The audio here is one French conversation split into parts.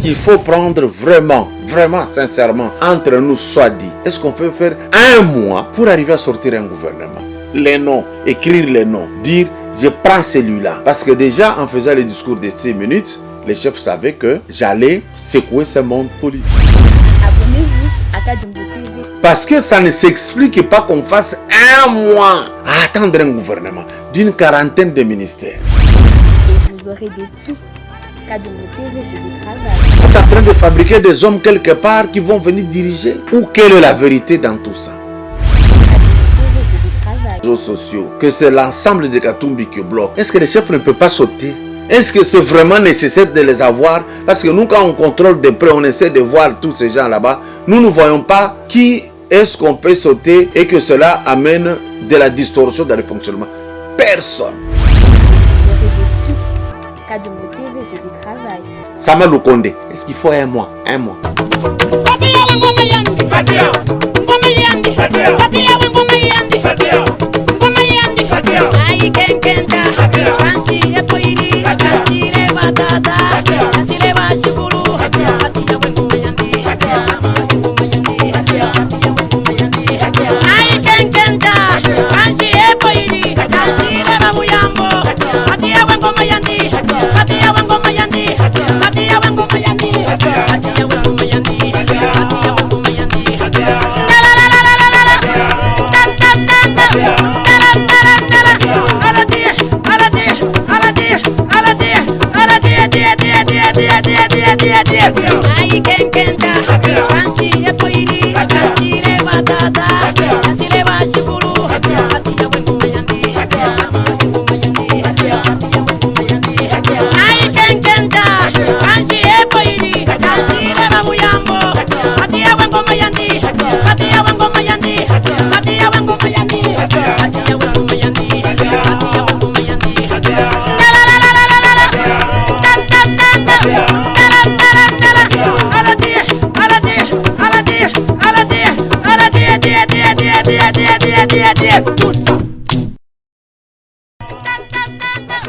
qu'il faut prendre vraiment, sincèrement, entre nous soit dit, est-ce qu'on peut faire un mois pour arriver à sortir un gouvernement? Les noms, écrire les noms, dire je prends celui-là. Parce que déjà, en faisant le discours de 6 minutes, les chefs savaient que j'allais secouer ce monde politique. Abonnez-vous à Kadjumbo TV. Parce que ça ne s'explique pas qu'on fasse un mois à attendre un gouvernement d'une quarantaine de ministères. Et vous aurez de tout. Kadjumbo TV, c'est du travail. On est en train de fabriquer des hommes quelque part qui vont venir diriger. Ou quelle est la vérité dans tout ça? Kadjumbo TV, c'est du travail. Réseaux sociaux, que c'est l'ensemble des Katumbi qui bloquent. Est-ce que les chefs ne peuvent pas sauter? Est-ce que c'est vraiment nécessaire de les avoir? Parce que nous, quand on contrôle de près, on essaie de voir tous ces gens là-bas. Nous ne voyons pas qui est-ce qu'on peut sauter et que cela amène de la distorsion dans le fonctionnement. Personne. Vous aurez de tout. Kadjumbo TV, c'est du travail. Sama Lukonde, est-ce qu'il faut un mois? Un mois.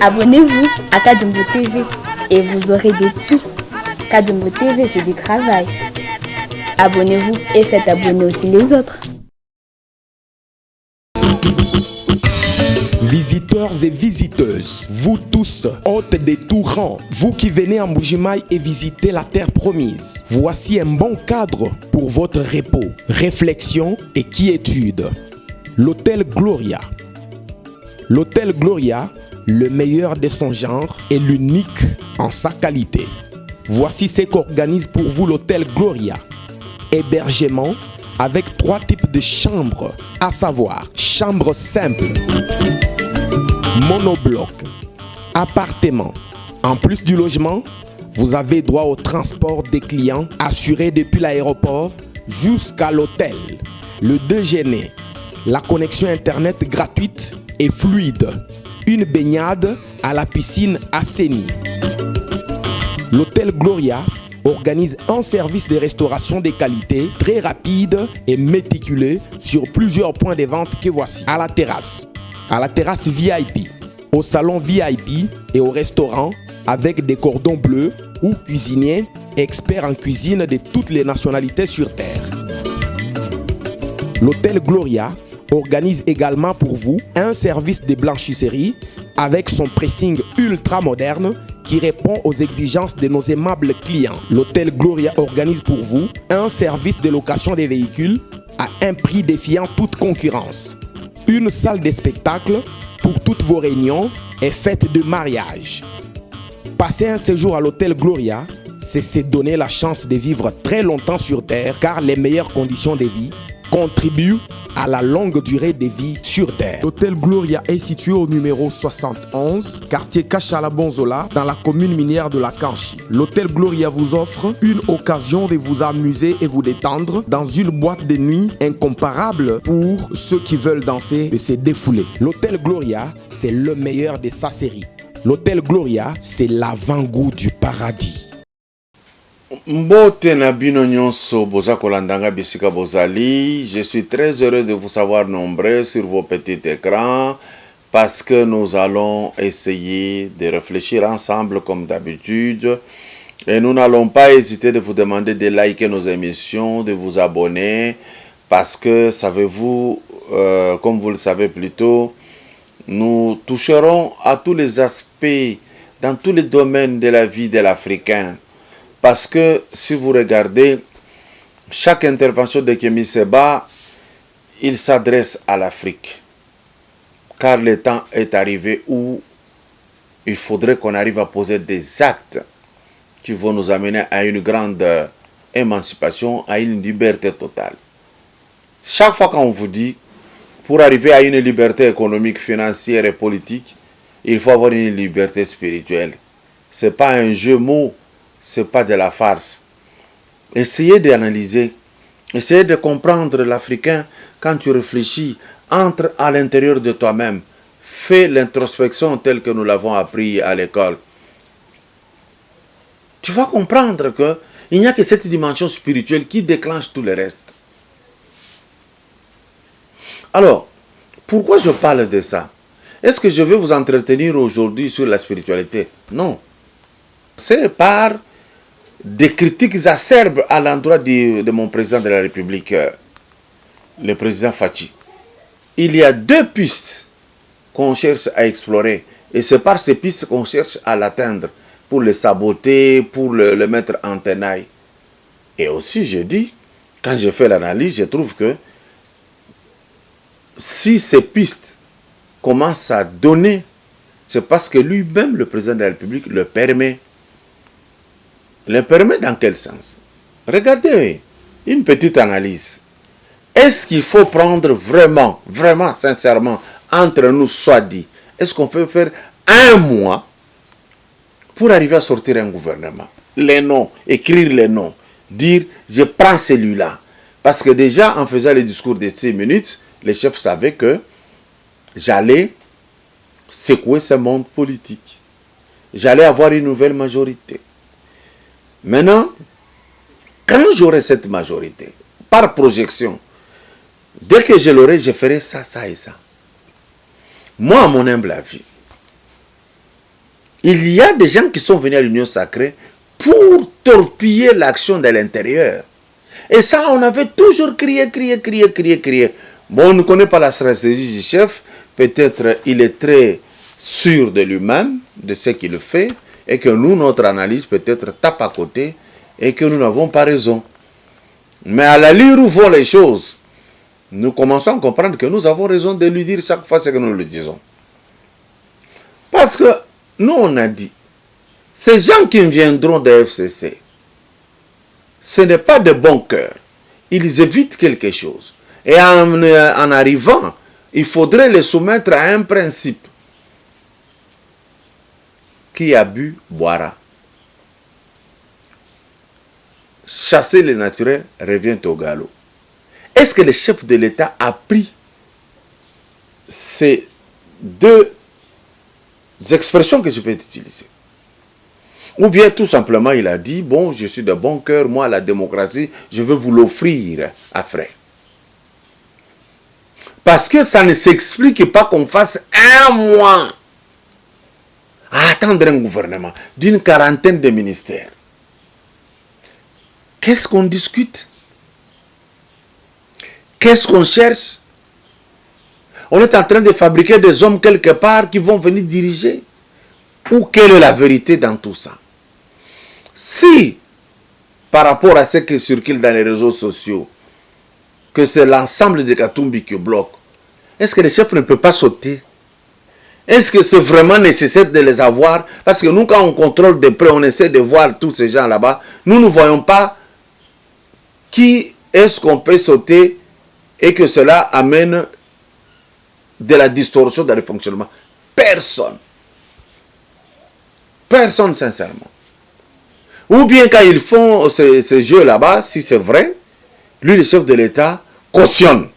Abonnez-vous à Kadjumbo TV et vous aurez de tout. Kadjumbo TV, c'est du travail. Abonnez-vous et faites abonner aussi les autres. Visiteurs et visiteuses, vous tous, hôtes des tout rangs, vous qui venez en Mbuji-Mayi et visitez la terre promise, voici un bon cadre pour votre repos, réflexion et quiétude. L'hôtel Gloria. L'hôtel Gloria, le meilleur de son genre et l'unique en sa qualité. Voici ce qu'organise pour vous l'hôtel Gloria. Hébergement avec 3 types de chambres, à savoir chambre simple, monobloc, appartement. En plus du logement, vous avez droit au transport des clients assuré depuis l'aéroport jusqu'à l'hôtel, le déjeuner, la connexion internet gratuite et fluide, une baignade à la piscine assainie. L'hôtel Gloria organise un service de restauration de qualité très rapide et méticuleux sur plusieurs points de vente que voici. À la terrasse VIP, au salon VIP et au restaurant avec des cordons bleus ou cuisiniers experts en cuisine de toutes les nationalités sur terre. L'hôtel Gloria organise également pour vous un service de blanchisserie avec son pressing ultra moderne qui répond aux exigences de nos aimables clients. L'hôtel Gloria organise pour vous un service de location des véhicules à un prix défiant toute concurrence. Une salle de spectacle pour toutes vos réunions et fêtes de mariage. Passer un séjour à l'hôtel Gloria, c'est se donner la chance de vivre très longtemps sur Terre car les meilleures conditions de vie contribuent à la longue durée de vie sur Terre. L'hôtel Gloria est situé au numéro 71, quartier Kachala-Bonzola, dans la commune minière de la Kanchi. L'hôtel Gloria vous offre une occasion de vous amuser et vous détendre dans une boîte de nuit incomparable pour ceux qui veulent danser et se défouler. L'hôtel Gloria, c'est le meilleur de sa série. L'hôtel Gloria, c'est l'avant-goût du paradis. Mbote na bino nyonso boza kolandanga bisika bozali. Je suis très heureux de vous savoir nombreux sur vos petits écrans parce que nous allons essayer de réfléchir ensemble comme d'habitude Et nous n'allons pas hésiter de vous demander de liker nos émissions, de vous abonner, parce que, savez-vous, comme vous le savez plus tôt, nous toucherons à tous les aspects, dans tous les domaines de la vie de l'Africain. Parce que, si vous regardez, chaque intervention de Kémy Séba, il s'adresse à l'Afrique. Car le temps est arrivé où il faudrait qu'on arrive à poser des actes qui vont nous amener à une grande émancipation, à une liberté totale. Chaque fois qu'on vous dit, pour arriver à une liberté économique, financière et politique, il faut avoir une liberté spirituelle. Ce n'est pas un jeu mot, ce n'est pas de la farce. Essayez d'analyser, essayez de comprendre l'Africain quand tu réfléchis, entre à l'intérieur de toi-même. Fais l'introspection telle que nous l'avons appris à l'école. Tu vas comprendre qu'il n'y a que cette dimension spirituelle qui déclenche tout le reste. Alors, pourquoi je parle de ça? Est-ce que je vais vous entretenir aujourd'hui sur la spiritualité? Non. C'est par des critiques acerbes à l'endroit de mon président de la République, le président Fachi. Il y a deux pistes qu'on cherche à explorer. Et c'est par ces pistes qu'on cherche à l'atteindre, pour le saboter, pour le mettre en tenaille. Et aussi, je dis, quand je fais l'analyse, je trouve que si ces pistes commencent à donner, c'est parce que lui-même, le président de la République, le permet. Le permet dans quel sens? Regardez, une petite analyse. Est-ce qu'il faut prendre vraiment, sincèrement, entre nous soit dit, est-ce qu'on peut faire un mois pour arriver à sortir un gouvernement? Les noms, écrire les noms, dire je prends celui-là. Parce que déjà, en faisant le discours de 6 minutes, les chefs savaient que j'allais secouer ce monde politique. J'allais avoir une nouvelle majorité. Maintenant, quand j'aurai cette majorité, par projection, dès que je l'aurai, je ferai ça, ça et ça. Moi, à mon humble avis, il y a des gens qui sont venus à l'Union sacrée pour torpiller l'action de l'intérieur. Et ça, on avait toujours crié. Bon, on ne connaît pas la stratégie du chef. Peut-être il est très sûr de lui-même, de ce qu'il fait, et que nous, notre analyse peut-être tape à côté, et que nous n'avons pas raison. Mais à la lire où vont les choses, nous commençons à comprendre que nous avons raison de lui dire chaque fois ce que nous lui disons. Parce que nous, on a dit, ces gens qui viendront de FCC, ce n'est pas de bon cœur. Ils évitent quelque chose. Et en arrivant, il faudrait les soumettre à un principe. Qui a bu, boira. Chasser le naturel revient au galop. Est-ce que le chef de l'État a pris ces deux expressions que je vais utiliser? Ou bien tout simplement il a dit, bon, je suis de bon cœur, moi la démocratie, je veux vous l'offrir à frais. Parce que ça ne s'explique pas qu'on fasse un mois à attendre un gouvernement d'une quarantaine de ministères. Qu'est-ce qu'on discute? Qu'est-ce qu'on cherche? On est en train de fabriquer des hommes quelque part qui vont venir diriger. Ou quelle est la vérité dans tout ça? Si, par rapport à ce qui circule dans les réseaux sociaux, que c'est l'ensemble des Katumbi qui bloque, est-ce que les chefs ne peuvent pas sauter? Est-ce que c'est vraiment nécessaire de les avoir? Parce que nous, quand on contrôle de près, on essaie de voir tous ces gens là-bas, nous ne voyons pas qui est-ce qu'on peut sauter et que cela amène de la distorsion dans le fonctionnement. Personne. Personne, sincèrement. Ou bien quand ils font ces jeux là-bas, si c'est vrai, lui, le chef de l'État, cautionne.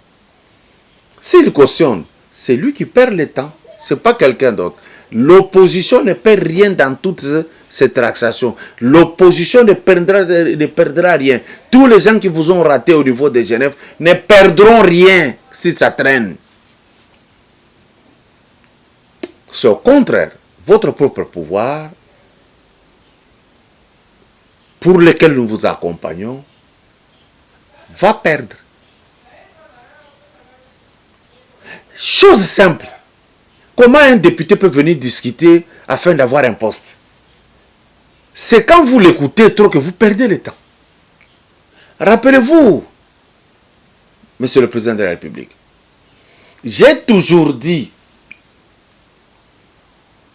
S'il cautionne, c'est lui qui perd le temps. Ce n'est pas quelqu'un d'autre. L'opposition ne perd rien dans toutes ces taxations. L'opposition ne perdra rien. Tous les gens qui vous ont raté au niveau de Genève ne perdront rien si ça traîne. C'est au contraire, votre propre pouvoir pour lesquels nous vous accompagnons va perdre. Chose simple. Comment un député peut venir discuter afin d'avoir un poste? C'est quand vous l'écoutez trop que vous perdez le temps. Rappelez-vous, Monsieur le Président de la République, j'ai toujours dit,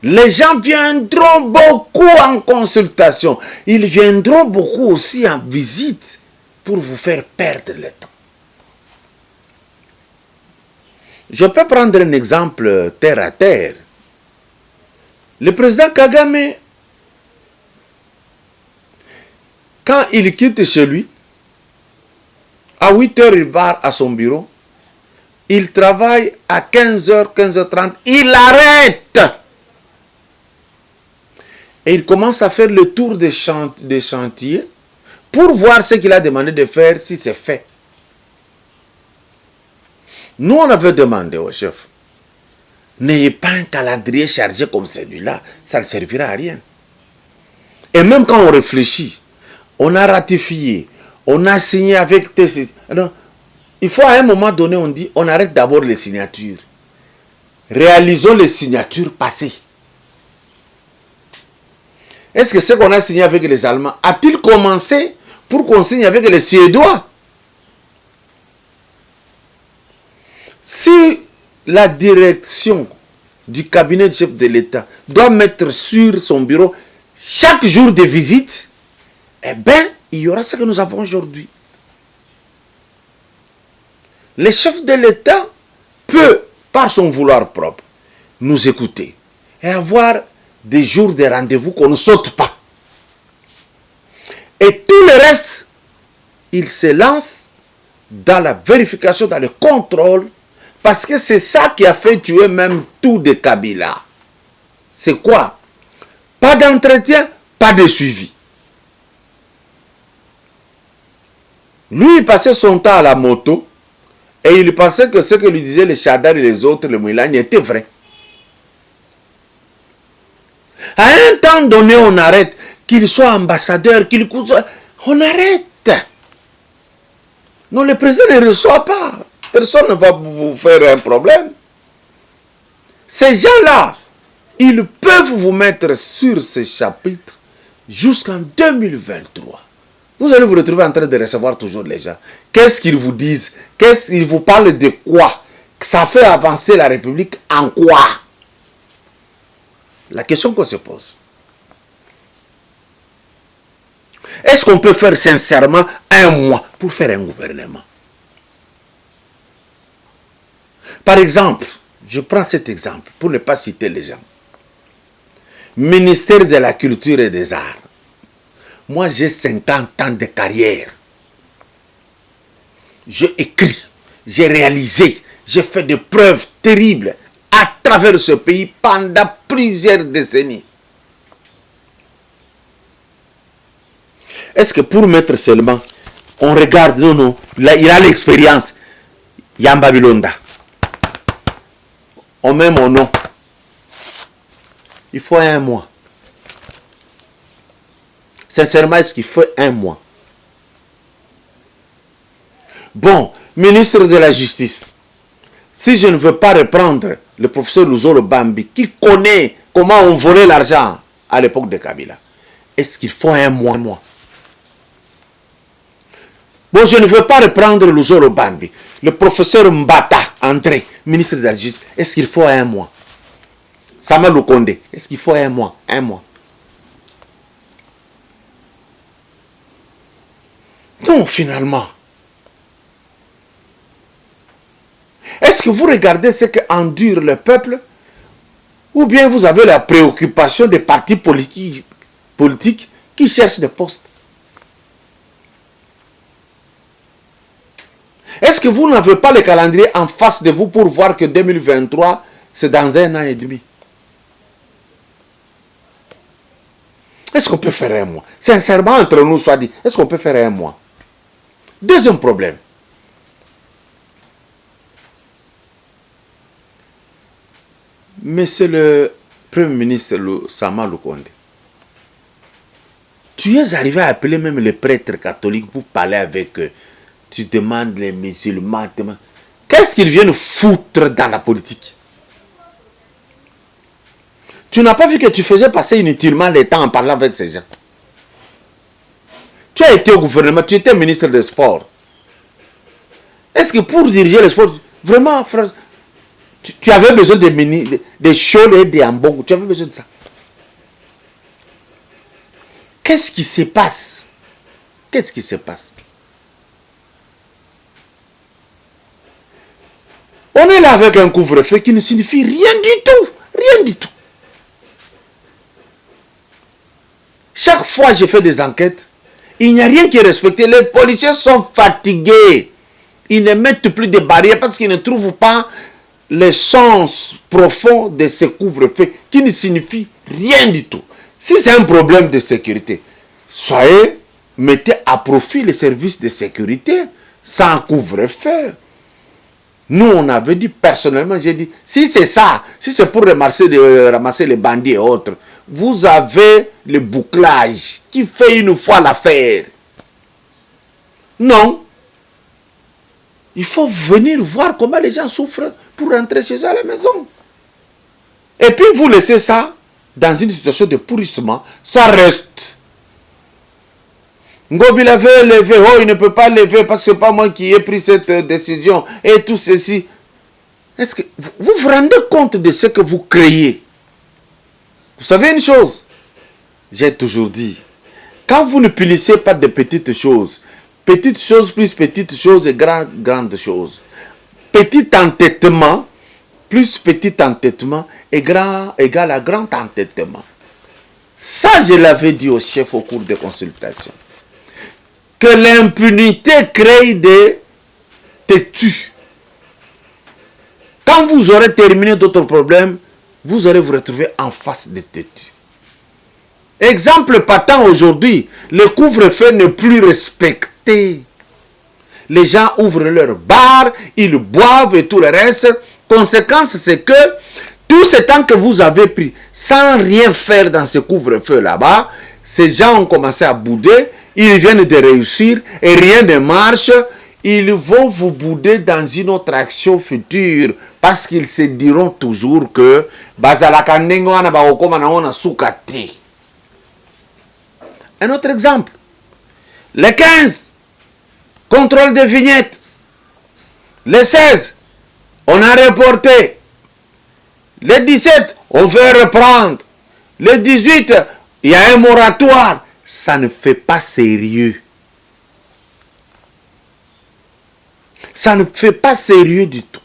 les gens viendront beaucoup en consultation. Ils viendront beaucoup aussi en visite pour vous faire perdre le temps. Je peux prendre un exemple terre à terre. Le président Kagame, quand il quitte chez lui, à 8 h, il part à son bureau. Il travaille à 15 h, 15 h 30. Il arrête. Et il commence à faire le tour des chantiers pour voir ce qu'il a demandé de faire, si c'est fait. Nous, on avait demandé au chef, n'ayez pas un calendrier chargé comme celui-là, ça ne servira à rien. Et même quand on réfléchit, on a ratifié, on a signé avec tes... Alors, il faut à un moment donné, on dit, on arrête d'abord les signatures. Réalisons les signatures passées. Est-ce que ce qu'on a signé avec les Allemands a-t-il commencé pour qu'on signe avec les Suédois? Si la direction du cabinet du chef de l'État doit mettre sur son bureau chaque jour de visite, eh bien, il y aura ce que nous avons aujourd'hui. Le chef de l'État peut, par son vouloir propre, nous écouter et avoir des jours de rendez-vous qu'on ne saute pas. Et tout le reste, il se lance dans la vérification, dans le contrôle, parce que c'est ça qui a fait tuer même tout de Kabila. C'est quoi? Pas d'entretien, pas de suivi. Lui, il passait son temps à la moto et il pensait que ce que lui disaient les Chadar et les autres, les Moulani, était vrai. À un temps donné, on arrête. Qu'il soit ambassadeur, qu'il coûte... On arrête. Non, le président ne reçoit pas. Personne ne va vous faire un problème. Ces gens-là, ils peuvent vous mettre sur ce chapitre jusqu'en 2023. Vous allez vous retrouver en train de recevoir toujours les gens. Qu'est-ce qu'ils vous disent? Qu'est-ce qu'ils vous parlent de quoi? Ça fait avancer la République en quoi? La question qu'on se pose. Est-ce qu'on peut faire sincèrement un mois pour faire un gouvernement? Par exemple, je prends cet exemple pour ne pas citer les gens. Ministère de la Culture et des Arts. Moi, j'ai 50 ans de carrière. J'ai écrit, j'ai réalisé, j'ai fait des preuves terribles à travers ce pays pendant plusieurs décennies. Est-ce que pour mettre seulement, on regarde, non, il a l'expérience, Yamba Bilonda. On met mon nom. Il faut un mois. Sincèrement, est-ce qu'il faut un mois? Bon, ministre de la Justice, si je ne veux pas reprendre le professeur Luzolo Bambi, qui connaît comment on volait l'argent à l'époque de Kabila, est-ce qu'il faut un mois? Bon, je ne veux pas reprendre Luzolo Bambi, le professeur Mbata André, ministre de la Justice, est-ce qu'il faut un mois? Sama Lukonde, est-ce qu'il faut un mois? Un mois. Non, finalement. Est-ce que vous regardez ce qu'endure le peuple? Ou bien vous avez la préoccupation des partis politiques qui cherchent des postes? Est-ce que vous n'avez pas le calendrier en face de vous pour voir que 2023, c'est dans 1 an et demi? Est-ce qu'on peut faire un mois? Sincèrement, entre nous, soit dit, est-ce qu'on peut faire un mois? Deuxième problème. Monsieur le Premier ministre Sama Lukonde, Tu es arrivé à appeler même les prêtres catholiques pour parler avec eux. Tu demandes les musulmans. Qu'est-ce qu'ils viennent foutre dans la politique? Tu n'as pas vu que tu faisais passer inutilement le temps en parlant avec ces gens. Tu as été au gouvernement, tu étais ministre des Sports. Est-ce que pour diriger le sport, vraiment, frère, tu avais besoin des chauds et des ambons? Tu avais besoin de ça? Qu'est-ce qui se passe? Qu'est-ce qui se passe? On est là avec un couvre-feu qui ne signifie rien du tout. Rien du tout. Chaque fois que je fais des enquêtes, il n'y a rien qui est respecté. Les policiers sont fatigués. Ils ne mettent plus de barrières parce qu'ils ne trouvent pas le sens profond de ce couvre-feu qui ne signifie rien du tout. Si c'est un problème de sécurité, mettez à profit les services de sécurité sans couvre-feu. Nous, on avait dit personnellement, j'ai dit, si c'est ça, si c'est pour ramasser les bandits et autres, vous avez le bouclage qui fait une fois l'affaire. Non. Il faut venir voir comment les gens souffrent pour rentrer chez eux à la maison. Et puis vous laissez ça dans une situation de pourrissement, ça reste. Ngobi l'avait levé, oh il ne peut pas lever parce que c'est pas moi qui ai pris cette décision et tout ceci. Est-ce que vous vous rendez compte de ce que vous créez? Vous savez une chose, j'ai toujours dit, quand vous ne punissez pas de petites choses plus petites choses et grandes choses, petit entêtement plus petit entêtement égale à grand entêtement. Ça, je l'avais dit au chef au cours des consultations. Que l'impunité crée des têtus. Quand vous aurez terminé d'autres problèmes, vous allez vous retrouver en face des têtus. Exemple patent aujourd'hui, le couvre-feu n'est plus respecté. Les gens ouvrent leurs bars, ils boivent et tout le reste. Conséquence, c'est que tout ce temps que vous avez pris sans rien faire dans ce couvre-feu là-bas, ces gens ont commencé à bouder, ils viennent de réussir et rien ne marche. Ils vont vous bouder dans une autre action future parce qu'ils se diront toujours que un autre exemple, le 15, contrôle des vignettes. Le 16, on a reporté. Le 17, on veut reprendre. Le 18, il y a un moratoire. Ça ne fait pas sérieux. Ça ne fait pas sérieux du tout.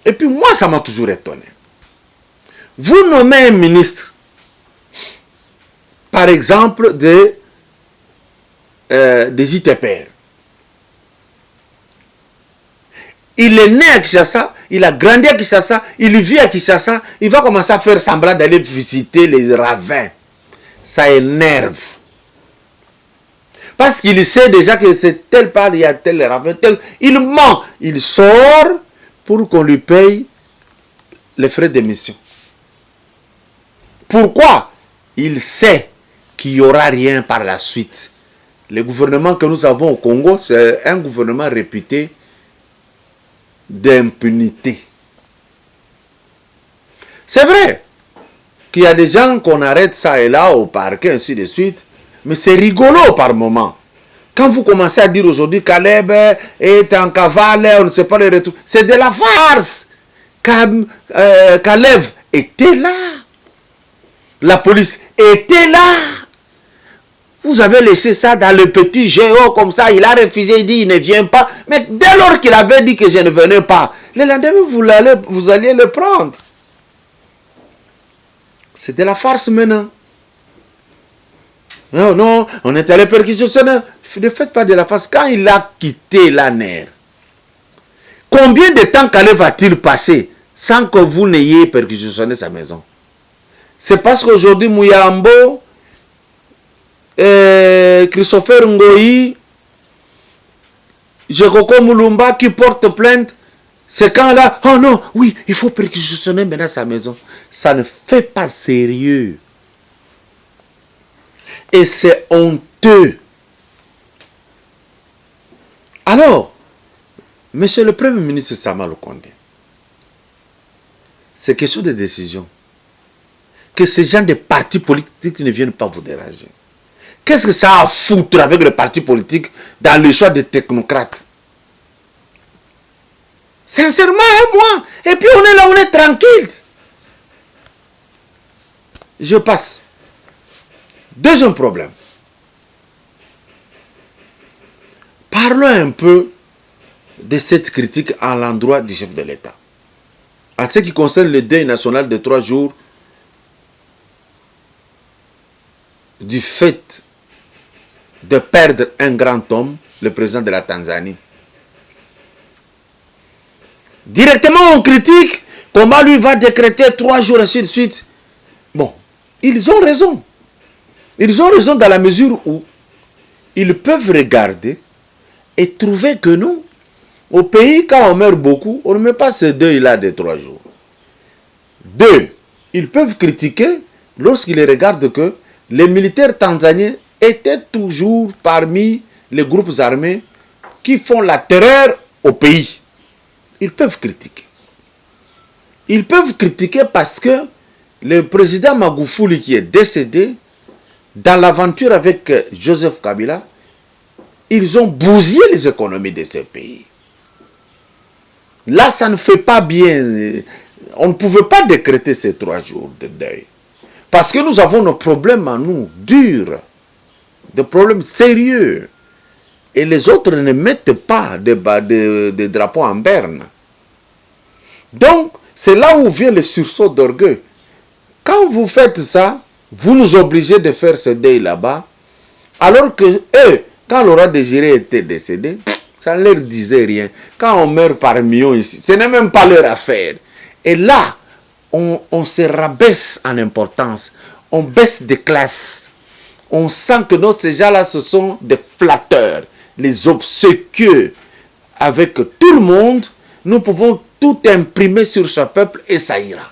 Et puis moi, ça m'a toujours étonné. Vous nommez un ministre, par exemple, des ITPR. Il est né à Kinshasa, il a grandi à Kinshasa, il vit à Kinshasa, il va commencer à faire semblant d'aller visiter les ravins. Ça énerve. Parce qu'il sait déjà que c'est tel part, il y a tel ravin, tel. Il ment. Il sort pour qu'on lui paye les frais d'émission. Pourquoi? Il sait qu'il n'y aura rien par la suite. Le gouvernement que nous avons au Congo, c'est un gouvernement réputé d'impunité. C'est vrai qu'il y a des gens qu'on arrête ça et là au parquet, ainsi de suite. Mais c'est rigolo par moment. Quand vous commencez à dire aujourd'hui Caleb est en cavale, on ne sait pas le retour. C'est de la farce. Caleb était là. La police était là. Vous avez laissé ça dans le petit géo comme ça. Il a refusé, il dit il ne vient pas. Mais dès lors qu'il avait dit que je ne venais pas, le lendemain vous alliez le prendre. C'est de la farce maintenant. Non, non, on est allé perquisitionner. Ne faites pas de la face. Quand il a quitté l'ANER, combien de temps Caleb va-t-il passer sans que vous n'ayez perquisitionné sa maison? C'est parce qu'aujourd'hui, Mouyambo, Christopher Ngoyi, Jekoko Moulumba qui portent plainte, c'est quand là, oh non, oui, il faut perquisitionner maintenant sa maison. Ça ne fait pas sérieux. Et c'est honteux. Alors, monsieur le Premier ministre Sama Lukonde, c'est question de décision. Que ces gens des partis politiques ne viennent pas vous déranger. Qu'est-ce que ça a à foutre avec les partis politiques dans le choix des technocrates? Sincèrement, moi. Et puis on est là, on est tranquille. Je passe. Deuxième problème. Parlons un peu de cette critique à l'endroit du chef de l'État. En ce qui concerne le deuil national de 3 jours, du fait de perdre un grand homme, le président de la Tanzanie. Directement, on critique comment lui va décréter 3 jours ainsi de suite. Bon, ils ont raison. Ils ont raison dans la mesure où ils peuvent regarder et trouver que nous, au pays, quand on meurt beaucoup, on ne met pas ce deuil-là de 3 jours. 2, ils peuvent critiquer lorsqu'ils regardent que les militaires tanzaniens étaient toujours parmi les groupes armés qui font la terreur au pays. Ils peuvent critiquer. Ils peuvent critiquer parce que le président Magufuli qui est décédé, dans l'aventure avec Joseph Kabila, ils ont bousillé les économies de ce pays. Là, ça ne fait pas bien. On ne pouvait pas décréter ces 3 jours de deuil. Parce que nous avons nos problèmes à nous, durs, des problèmes sérieux. Et les autres ne mettent pas de drapeaux en berne. Donc, c'est là où vient le sursaut d'orgueil. Quand vous faites ça, vous nous obligez de faire ce deuil là-bas, alors que eux, quand Laurent Désiré était décédé, ça ne leur disait rien. Quand on meurt par millions ici, ce n'est même pas leur affaire. Et là, on se rabaisse en importance, on baisse de classe. On sent que non, ces gens-là, ce sont des flatteurs, les obséquieux. Avec tout le monde, nous pouvons tout imprimer sur ce peuple et ça ira.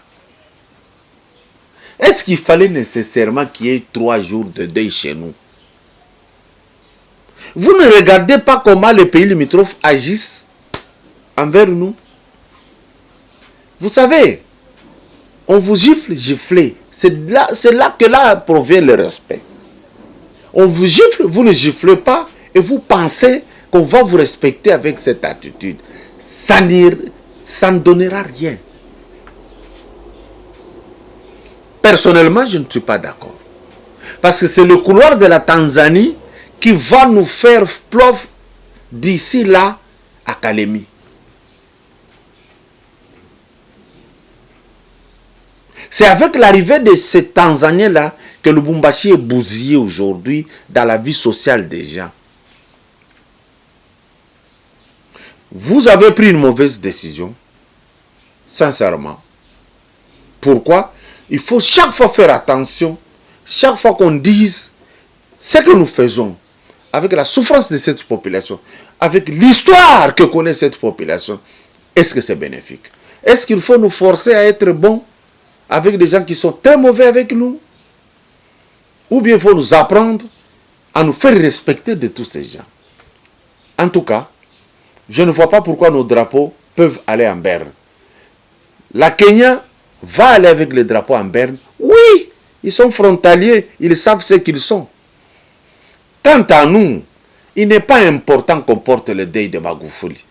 Est-ce qu'il fallait nécessairement qu'il y ait 3 jours de deuil chez nous? Vous ne regardez pas comment les pays limitrophes agissent envers nous. Vous savez, on vous gifle, giflez. C'est là que là provient le respect. On vous gifle, vous ne giflez pas et vous pensez qu'on va vous respecter avec cette attitude. Ça ne donnera rien. Personnellement, je ne suis pas d'accord. Parce que c'est le couloir de la Tanzanie qui va nous faire plouf d'ici là à Kalemi. C'est avec l'arrivée de ces Tanzaniens-là que le Lubumbashi est bousillé aujourd'hui dans la vie sociale des gens. Vous avez pris une mauvaise décision, sincèrement. Pourquoi? Il faut chaque fois faire attention, chaque fois qu'on dise ce que nous faisons, avec la souffrance de cette population, avec l'histoire que connaît cette population, est-ce que c'est bénéfique? Est-ce qu'il faut nous forcer à être bons avec des gens qui sont très mauvais avec nous? Ou bien il faut nous apprendre à nous faire respecter de tous ces gens? En tout cas, je ne vois pas pourquoi nos drapeaux peuvent aller en berne. La Kenya va aller avec les drapeaux en berne. Oui, ils sont frontaliers, ils savent ce qu'ils sont. Quant à nous, il n'est pas important qu'on porte le deuil de Magufuli.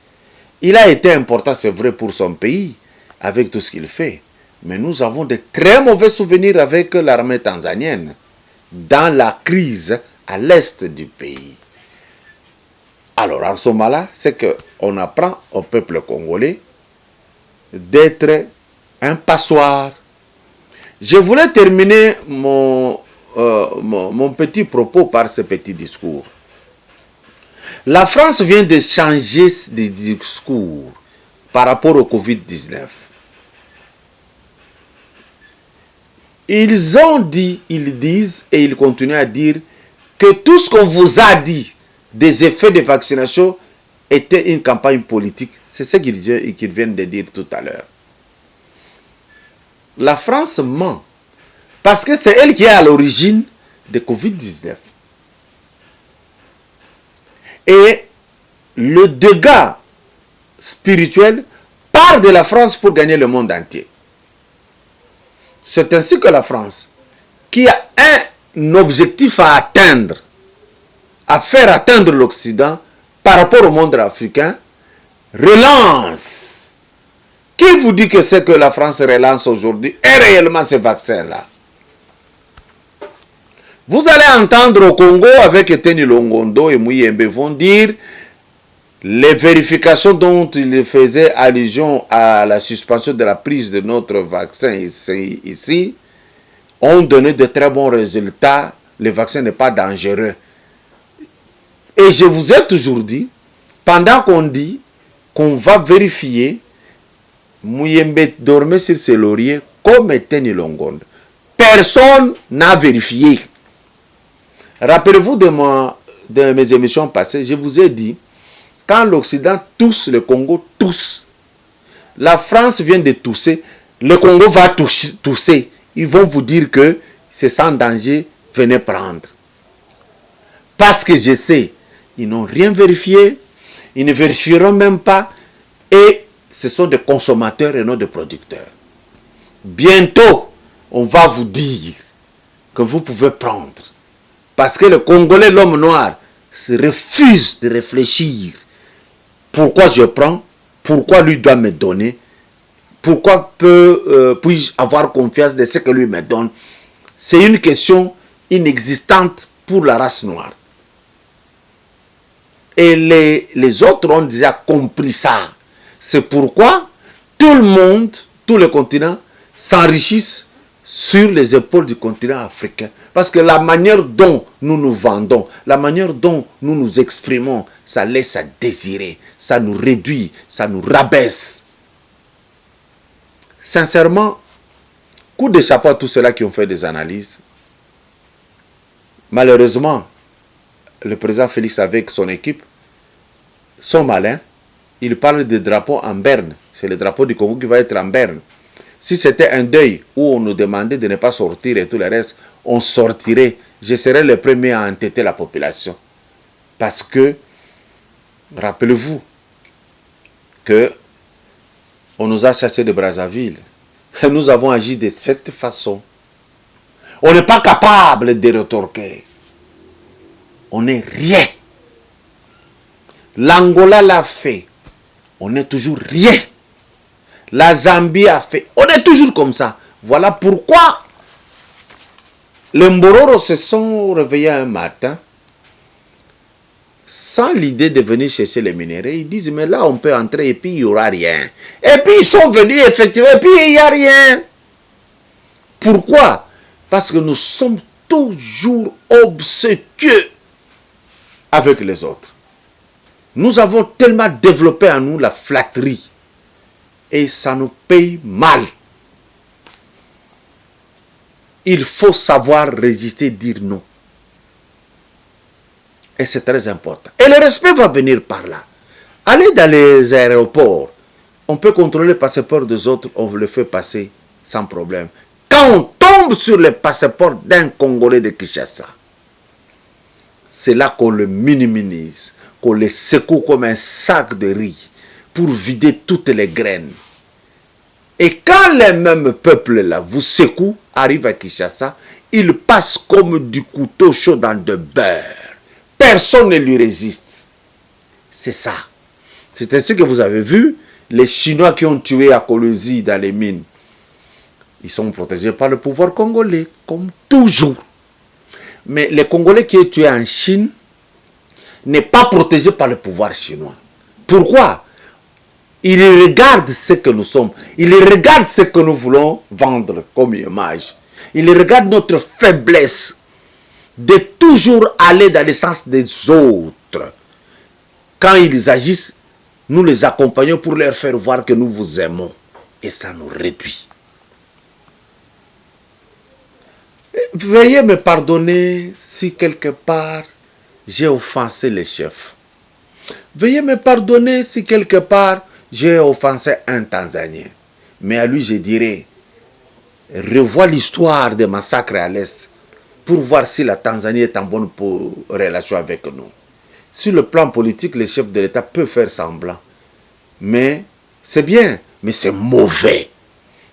Il a été important, c'est vrai, pour son pays, avec tout ce qu'il fait. Mais nous avons de très mauvais souvenirs avec l'armée tanzanienne dans la crise à l'est du pays. Alors, en ce moment-là, c'est qu'on apprend au peuple congolais d'être un passoire. Je voulais terminer mon petit propos par ce petit discours. La France vient de changer de discours par rapport au Covid-19. Ils ont dit, ils disent et ils continuent à dire que tout ce qu'on vous a dit des effets de vaccination était une campagne politique. C'est ce qu'ils viennent de dire tout à l'heure. La France ment. Parce que c'est elle qui est à l'origine de Covid-19. Et le dégât spirituel part de la France pour gagner le monde entier. C'est ainsi que la France, qui a un objectif à atteindre, à faire atteindre l'Occident par rapport au monde africain, relance. Qui vous dit que c'est que la France relance aujourd'hui et réellement ce vaccin-là? Vous allez entendre au Congo avec Eteni Longondo et Muyembe vont dire les vérifications dont il faisait allusion à la suspension de la prise de notre vaccin ici ont donné de très bons résultats. Le vaccin n'est pas dangereux. Et je vous ai toujours dit, pendant qu'on dit qu'on va vérifier, Muyembe dormait sur ses lauriers comme Eteni Longondo. Personne n'a vérifié. Rappelez-vous de mes émissions passées, je vous ai dit, quand l'Occident tousse, le Congo tousse. La France vient de tousser, le Congo va tousser. Ils vont vous dire que c'est sans danger, venez prendre. Parce que je sais, ils n'ont rien vérifié, ils ne vérifieront même pas, et ce sont des consommateurs et non des producteurs. Bientôt, on va vous dire que vous pouvez prendre. Parce que le Congolais, l'homme noir, se refuse de réfléchir. Pourquoi je prends? Pourquoi lui doit me donner? Pourquoi puis-je avoir confiance de ce que lui me donne? C'est une question inexistante pour la race noire. Et les autres ont déjà compris ça. C'est pourquoi tout le monde, tous les continents s'enrichissent sur les épaules du continent africain. Parce que la manière dont nous nous vendons, la manière dont nous nous exprimons, ça laisse à désirer, ça nous réduit, ça nous rabaisse. Sincèrement, coup de chapeau à tous ceux-là qui ont fait des analyses. Malheureusement, le président Félix avec son équipe sont malins. Ils parlent de drapeau en berne. C'est le drapeau du Congo qui va être en berne. Si c'était un deuil où on nous demandait de ne pas sortir et tout le reste, on sortirait. Je serais le premier à entêter la population. Parce que, rappelez-vous que on nous a chassés de Brazzaville. Et nous avons agi de cette façon. On n'est pas capable de rétorquer. On n'est rien. L'Angola l'a fait. On n'est toujours rien. La Zambie a fait. On est toujours comme ça. Voilà pourquoi les Mbororo se sont réveillés un matin sans l'idée de venir chercher les minéraux. Ils disent, mais là, on peut entrer et puis il n'y aura rien. Et puis ils sont venus, effectivement, et puis il n'y a rien. Pourquoi? Parce que nous sommes toujours obséquieux avec les autres. Nous avons tellement développé en nous la flatterie. Et ça nous paye mal. Il faut savoir résister, dire non. Et c'est très important. Et le respect va venir par là. Allez dans les aéroports. On peut contrôler le passeport des autres, on le fait passer sans problème. Quand on tombe sur le passeport d'un Congolais de Kinshasa, c'est là qu'on le minimise, qu'on le secoue comme un sac de riz pour vider toutes les graines. Et quand les mêmes peuples-là vous secouent, arrivent à Kinshasa, ils passent comme du couteau chaud dans de beurre. Personne ne lui résiste. C'est ça. C'est ainsi que vous avez vu les Chinois qui ont tué à Kolwezi dans les mines. Ils sont protégés par le pouvoir congolais, comme toujours. Mais les Congolais qui ont tué en Chine n'est pas protégé par le pouvoir chinois. Pourquoi? Ils regardent ce que nous sommes. Ils regardent ce que nous voulons vendre comme image. Ils regardent notre faiblesse de toujours aller dans le sens des autres. Quand ils agissent, nous les accompagnons pour leur faire voir que nous vous aimons. Et ça nous réduit. Veuillez me pardonner si quelque part j'ai offensé les chefs. Veuillez me pardonner si quelque part j'ai offensé un Tanzanien. Mais à lui je dirais, revois l'histoire des massacres à l'Est. pour voir si la Tanzanie est en bonne relation avec nous. Sur le plan politique, le chef de l'État peut faire semblant. Mais c'est bien, mais c'est mauvais.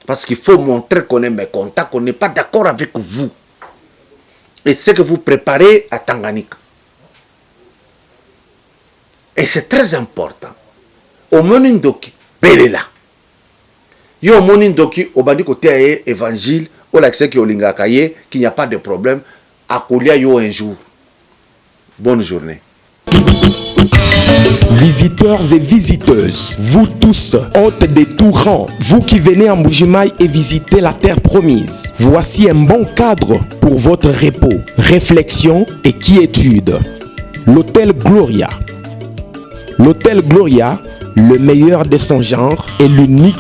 Parce qu'il faut montrer qu'on est mécontent, qu'on n'est pas d'accord avec vous. Et c'est ce que vous préparez à Tanganyika. Et c'est très important. Au Monindoki, Belela. Yo Monindoki, au bandi côté évangile, au l'accès qui au Lingakaye, qu'il n'y a pas de problème. À Kolia yo un jour. Bonne journée. Visiteurs et visiteuses, vous tous, hôtes des tout rangs, vous qui venez en Mbujimayi et visiter la terre promise, voici un bon cadre pour votre repos, réflexion et quiétude. L'hôtel Gloria. L'hôtel Gloria, le meilleur de son genre et l'unique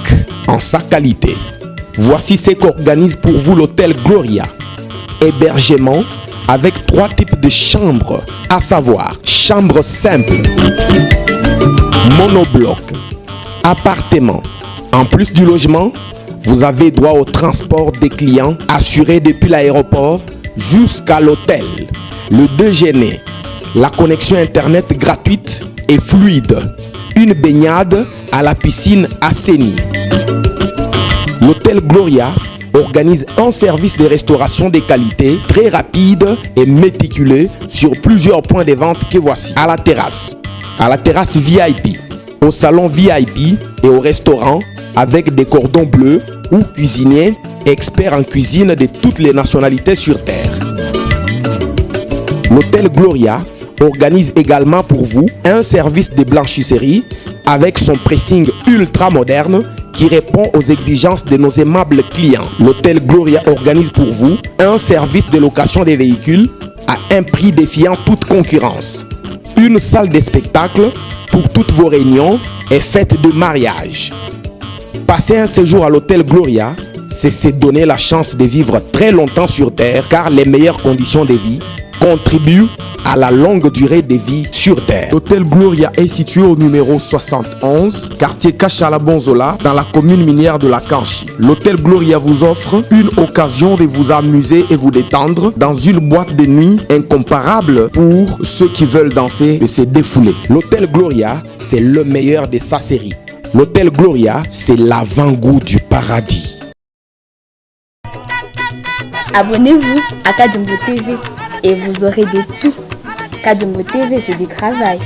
en sa qualité. Voici ce qu'organise pour vous l'hôtel Gloria. Hébergement avec 3 types de chambres, à savoir chambre simple, monobloc, appartement. En plus du logement, vous avez droit au transport des clients assuré depuis l'aéroport jusqu'à l'hôtel, le déjeuner, la connexion internet gratuite et fluide, une baignade à la piscine assainie. L'hôtel Gloria organise un service de restauration de qualité très rapide et méticuleux sur plusieurs points de vente que voici. À la terrasse VIP, au salon VIP et au restaurant avec des cordons bleus ou cuisiniers experts en cuisine de toutes les nationalités sur terre. L'hôtel Gloria organise également pour vous un service de blanchisserie avec son pressing ultra moderne qui répond aux exigences de nos aimables clients. L'hôtel Gloria organise pour vous un service de location des véhicules à un prix défiant toute concurrence. Une salle de spectacle pour toutes vos réunions et fêtes de mariage. Passer un séjour à l'hôtel Gloria, c'est se donner la chance de vivre très longtemps sur Terre car les meilleures conditions de vie contribuent à la longue durée de vie sur Terre. L'hôtel Gloria est situé au numéro 71, quartier Kachala-Bonzola, dans la commune minière de la Kanchi. L'hôtel Gloria vous offre une occasion de vous amuser et vous détendre dans une boîte de nuit incomparable pour ceux qui veulent danser et se défouler. L'hôtel Gloria, c'est le meilleur de sa série. L'hôtel Gloria, c'est l'avant-goût du paradis. Abonnez-vous à Kadumbo TV et vous aurez de tout. Kadumbo TV, c'est du travail.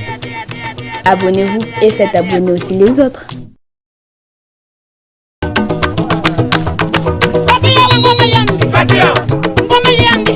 Abonnez-vous et faites abonner aussi les autres. Ngoma yandi,